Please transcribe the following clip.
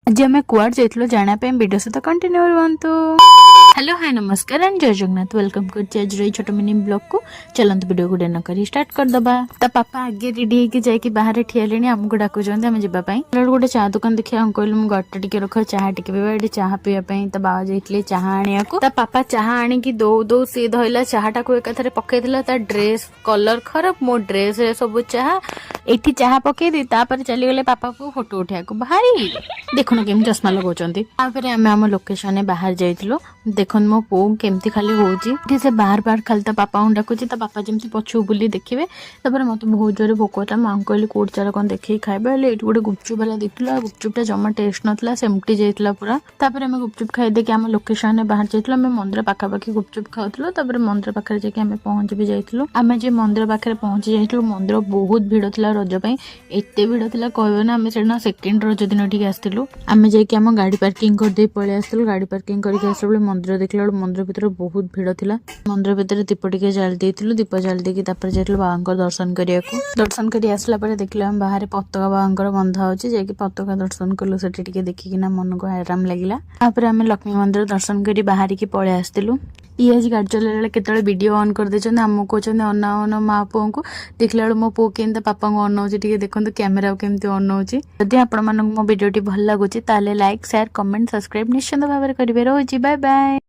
आज आम कुआड जाइए जानापी वीडियो सहित कंटिन्यू रुहतु। हेलो हाय नमस्कार एंड जय जगन्नाथ वेलकम करछि आज रे छोट मिनी ब्लॉग को। चलंत वीडियो को डेन करी स्टार्ट कर दबा। ता पापा आगे रेडी होके जाई बाहर ठियालेनी हमको डाकु जंदे हम जिबा पई। गोटे चाह दुकान देखिया हम कहलु गट्टा टिके रख चाह टिके पीबा एठी चाह पीया पई। ता बाबा जाइतले चाह आनिया को। ता पापा चाह आनी की दो दो से धइला चाहटा को एकाथरे पकेइदिला। ता ड्रेस कलर खराब मो ड्रेस रे सब चाह एठी चाह पकेइ दी तापर चली गले पापा को फोटो उठिया को बाहरी देखुन केम चश्मा लगाउचंती। तापर आमे हम लोकेशन ने बाहर जाइतलो देखन मो पो केमती खाली होची से बार बार खाली ता पापा डाकुची। ता पापा जमती पछु बुली देखिबे। तापर मते बहुत जोरे भोक होता मां कहली कोड चार कोन देखि खाइबे ले एठी गोटे गुपचुप वाला देखला गुपचुपटा जमा टेस्ट नथला सेमटी जाइतला पूरा। तापर हम गुपचुप खाइ देके हम लोकेशन ने बाहर जाइतलो। हम मंदिर पाखा पाखी गुपचुप खाउतलो। तापर मंदिर पाखरे जाके हम पहुंच भी जाइतलो। हम जे मंदिर पाखरे पहुंच जाइतलो मंदिर बहुत भीड़ थिला रज पई एते भीड़ थिला कहबे ना। हम सेना सेकंड रज दिन ठीक आस्तिलु। हम जाके हम गाड़ी पार्किंग कर दे पळे आस्तिलु। गाड़ी पार्किंग करके आसले मंदिर देखला मंदिर भीतर बहुत भीड़ थिला। मंदिर भीतर दीप टिके जाल देइतिलु। दीप जाल देकी तापर जाइतलु बाबांकर दर्शन करियाको। दर्शन करी आसला परे देखला हम बाहर पताका बाबांकर बंधा होची जेकी पताका दर्शन करलो सेठी टिके देखिकिना मन को आराम लागिला। तापर हम लक्ष्मी मंदिर दर्शन करी बाहर की पळे आस्तिलु। ये आज गाड़ी चलाइला केतळे वीडियो ऑन कर देछन हमको कहछन अना अना मा पो को देखला मो पो केनता पापा को अनौची टिके देखंतु कैमरा केमती अनौची। यदि आपण मानक मो वीडियो टी भल लागुची ताले लाइक शेयर कमेंट सब्सक्राइब निश्चित भाबरे करिवे। रहूची बाय बाय।